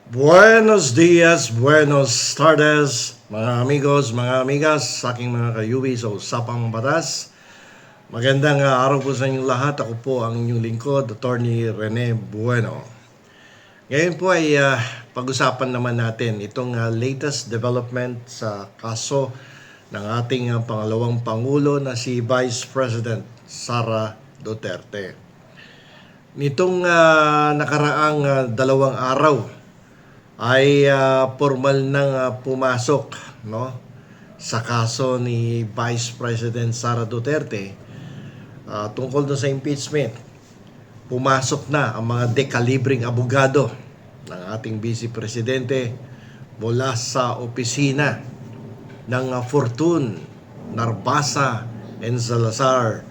Buenos dias, buenos tardes, mga amigos, mga amigas, sa aking mga kayubi sa Usapang Batas. Magandang araw po sa inyong lahat. Ako po ang inyong lingkod, Attorney Rene Bueno. Ngayon po ay pag-usapan naman natin itong latest development sa kaso ng ating pangalawang Pangulo na si Vice President Sara Duterte. Nitong nakaraang 2 araw, ay formal nang pumasok, no, sa kaso ni Vice President Sara Duterte tungkol doon sa impeachment. Pumasok na ang mga dekalibring abogado ng ating Vice Presidente mula sa opisina ng Fortune, Narbasa and Salazar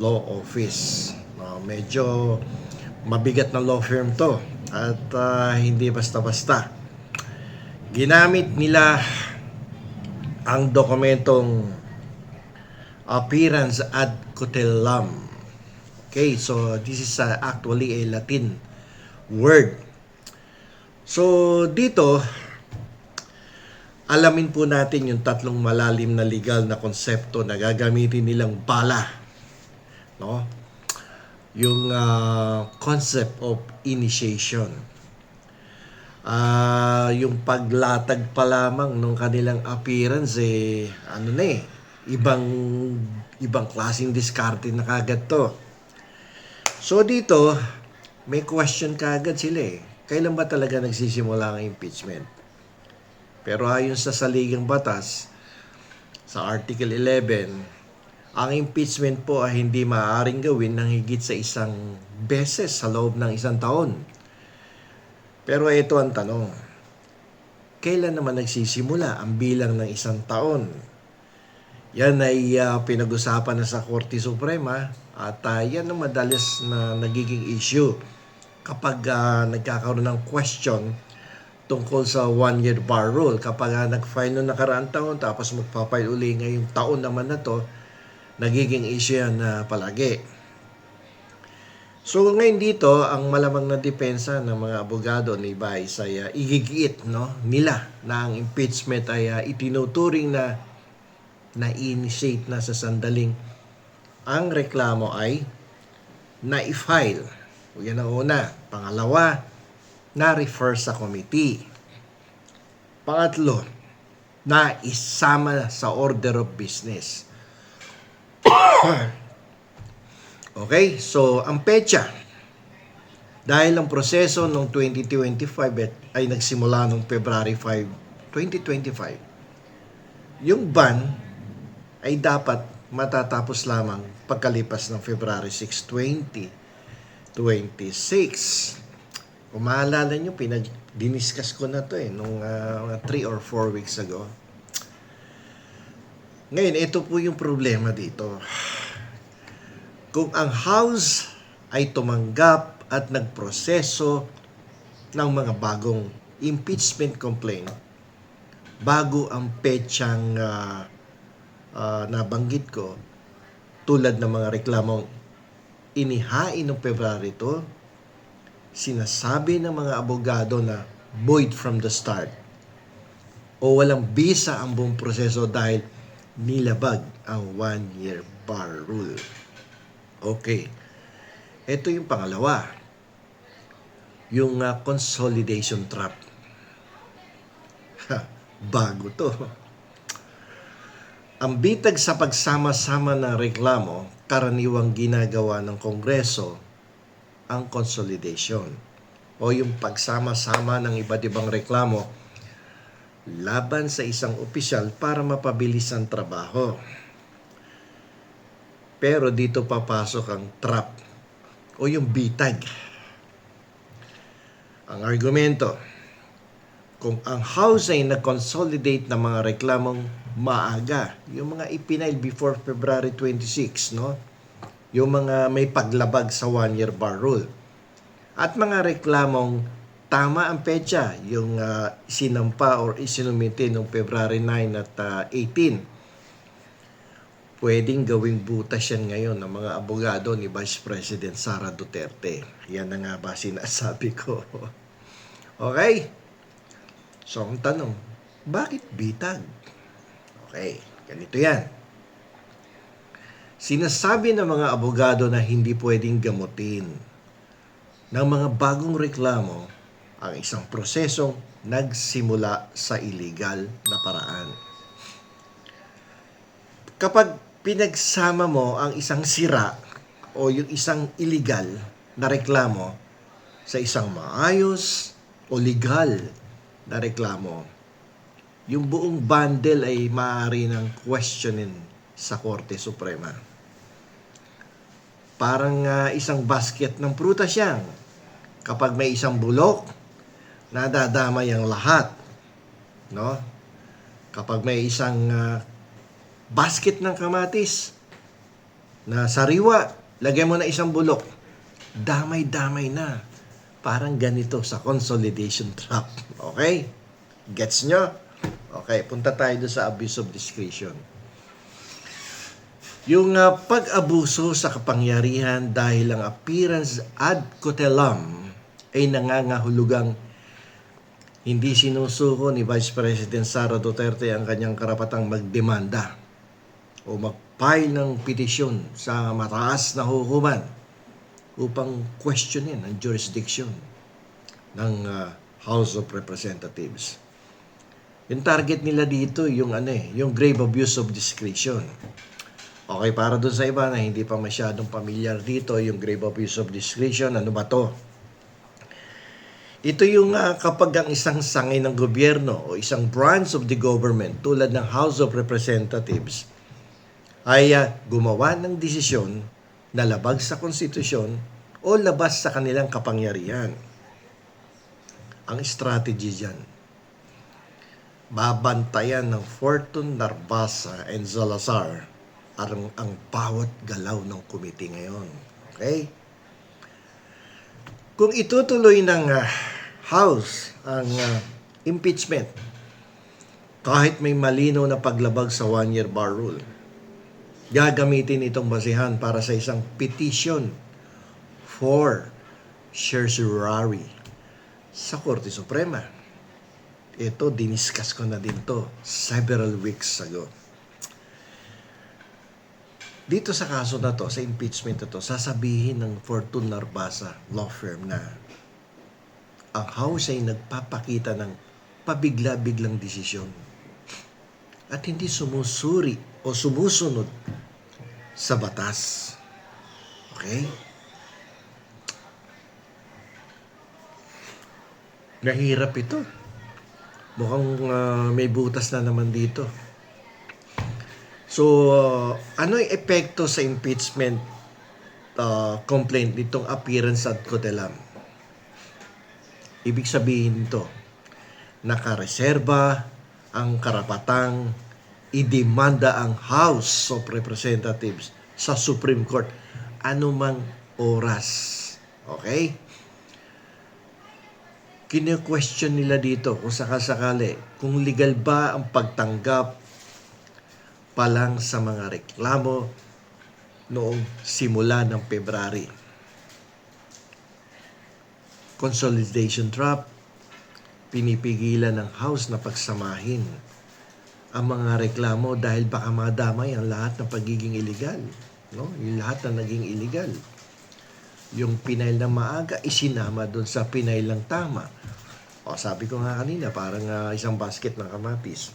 Law Office. Medyo mabigat na law firm to at hindi basta-basta. Ginamit nila ang dokumentong appearance ad cautelam. Okay, so this is actually a Latin word. So dito, alamin po natin yung tatlong malalim na legal na konsepto na gagamitin nilang bala, no? Yung concept of initiation. Yung paglatag pa lamang ng kanilang appearance, ibang klaseng diskarte na kagad to. So dito, may question kagad sila eh. Kailan ba talaga nagsisimula ang impeachment? Pero ayon sa saligang batas, sa Article 11, ang impeachment po ay hindi maaaring gawin ng higit sa isang beses sa loob ng isang taon. Pero ito ang tanong, kailan naman nagsisimula ang bilang ng isang taon? Yan ay pinag-usapan na sa Korte Suprema at yan ang madalas na nagiging issue kapag nagkakaroon ng question tungkol sa one-year bar rule. Kapag nag-file noong nakaraang taon tapos magpapile uli ngayong taon naman na to, nagiging issue yan palagi. So ngayon dito, ang malamang na depensa ng mga abogado ni Vice ay igigiit, no, nila na ang impeachment ay itinuturing na na-initiate na sa sandaling ang reklamo ay na-file. O yan ang una. Pangalawa, na-refer sa committee. Pangatlo, na isama sa order of business. Okay, so ang petsa, dahil ang proseso noong 2025 ay nagsimula noong February 5, 2025, yung ban ay dapat matatapos lamang pagkalipas ng February 6, 2026. Kung maalala nyo, diniscuss ko na to nung 3 or 4 weeks ago. Ngayon, ito po yung problema dito. Kung ang House ay tumanggap at nagproseso ng mga bagong impeachment complaint bago ang petsang nabanggit ko, tulad ng mga reklamong inihain noong February to, sinasabi ng mga abogado na void from the start o walang bisa ang buong proseso dahil nilabag ang one-year bar rule. Okay. Ito yung pangalawa. Yung consolidation trap. Bago to. Ang bitag sa pagsama-sama ng reklamo, karaniwang ginagawa ng Kongreso ang consolidation o yung pagsama-sama ng iba't ibang reklamo laban sa isang opisyal para mapabilis ang trabaho. Pero dito papasok ang trap o yung bitag. Ang argumento, kung ang House ay nag-consolidate ng mga reklamong maaga, yung mga ipinail before February 26, no? Yung mga may paglabag sa one-year bar rule. At mga reklamong tama ang petsa, yung sinampa or isinumite noong February 9 at 18. Pwedeng gawing butas yan ngayon ng mga abogado ni Vice President Sara Duterte. Yan na nga ba sinasabi ko? Okay? So, ang tanong, bakit bitag? Okay, ganito yan. Sinasabi ng mga abogado na hindi pwedeng gamutin ng mga bagong reklamo ang isang prosesong nagsimula sa illegal na paraan. Kapag pinagsama mo ang isang sira o yung isang illegal na reklamo sa isang maayos o legal na reklamo, yung buong bundle ay maaari ng questionin sa Korte Suprema. Parang isang basket ng prutas yan. Kapag may isang bulok, nadadamay ang lahat. No? Kapag may isang basket ng kamatis na sariwa, lagyan mo na isang bulok, damay-damay na. Parang ganito sa consolidation trap. Okay? Gets nyo? Okay, punta tayo doon sa abuse of discretion. Yung pag-abuso sa kapangyarihan dahil ang appearance ad coetelam ay nangangahulugang hindi sinusuko ni Vice President Sara Duterte ang kanyang karapatang magdemanda o mag-file ng petisyon sa mataas na hukuman upang questionin ang jurisdiction ng House of Representatives. Yung target nila dito, yung grave abuse of discretion. Okay, para dun sa iba na hindi pa masyadong pamilyar dito, yung grave abuse of discretion, ano ba to? Ito yung kapag ang isang sangay ng gobyerno o isang branch of the government tulad ng House of Representatives ay gumawa ng desisyon na labag sa konstitusyon o labas sa kanilang kapangyarihan. Ang strategy dyan, babantayan ng Fortune, Narbasa, and Salazar ang bawat galaw ng komite ngayon. Okay? Kung itutuloy ng House ang impeachment, kahit may malinaw na paglabag sa one-year bar rule, gagamitin itong basihan para sa isang petition for certiorari sa Korte Suprema. Ito, diniscuss ko na din to several weeks ago. Dito sa kaso na to, sa impeachment na to, sasabihin ng Fortune Narbasa law firm na ang House ay nagpapakita ng pabigla-biglang desisyon at hindi sumusuri o sumusunod sa batas. Okay? Nahirap ito. Mukhang may butas na naman dito. So, ano yung epekto sa impeachment complaint nitong appearance ad coetelam? Ibig sabihin nito, nakareserba ang karapatang idemanda ang House of Representatives sa Supreme Court anumang oras. Okay? Kine-question nila dito kung sakasakali kung legal ba ang pagtanggap pa lang sa mga reklamo noong simula ng February. Consolidation trap, pinipigilan ng House na pagsamahin ang mga reklamo dahil baka madamay ang lahat ng pagiging illegal. No? Yung lahat na naging illegal. Yung pinail na maaga, isinama doon sa pinail ng tama. O, sabi ko nga kanina, parang isang basket ng kamatis.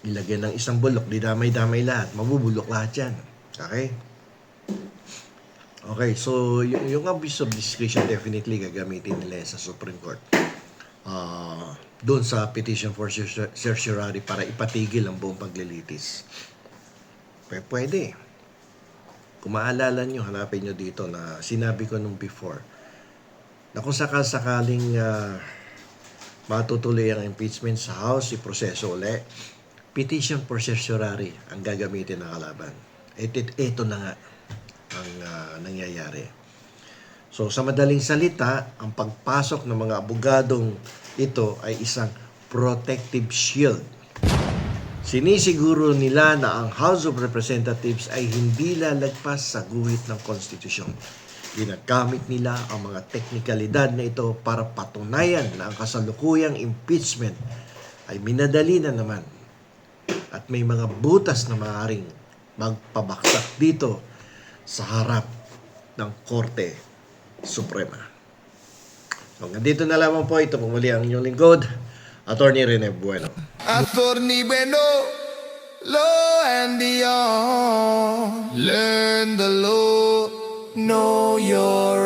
Ilagyan ng isang bulok, di damay-damay lahat. Mabubulok lahat yan. Okay? Okay, so yung abuse of discretion definitely gagamitin nila sa Supreme Court. Doon sa petition for certiorari para ipatigil ang buong paglilitis. Pwede. Kung maalala nyo, hanapin nyo dito na sinabi ko nung before na kung sakaling matutuloy ang impeachment sa House, iproseso ulit, petition for certiorari ang gagamitin ng kalaban. Ito na nga ang nangyayari. So sa madaling salita, ang pagpasok ng mga abogadong ito ay isang protective shield. Sinisiguro nila na ang House of Representatives ay hindi lalagpas sa guhit ng konstitusyon. Ginagamit nila ang mga teknikalidad na ito para patunayan na ang kasalukuyang impeachment ay minadali na naman at may mga butas na maaaring magpabaksak dito sa harap ng Korte Suprema. So, nandito na lamang po. Ito po muli ang inyong lingkod, Attorney Rene Bueno. Attorney Bueno, law and beyond. Learn the law, know your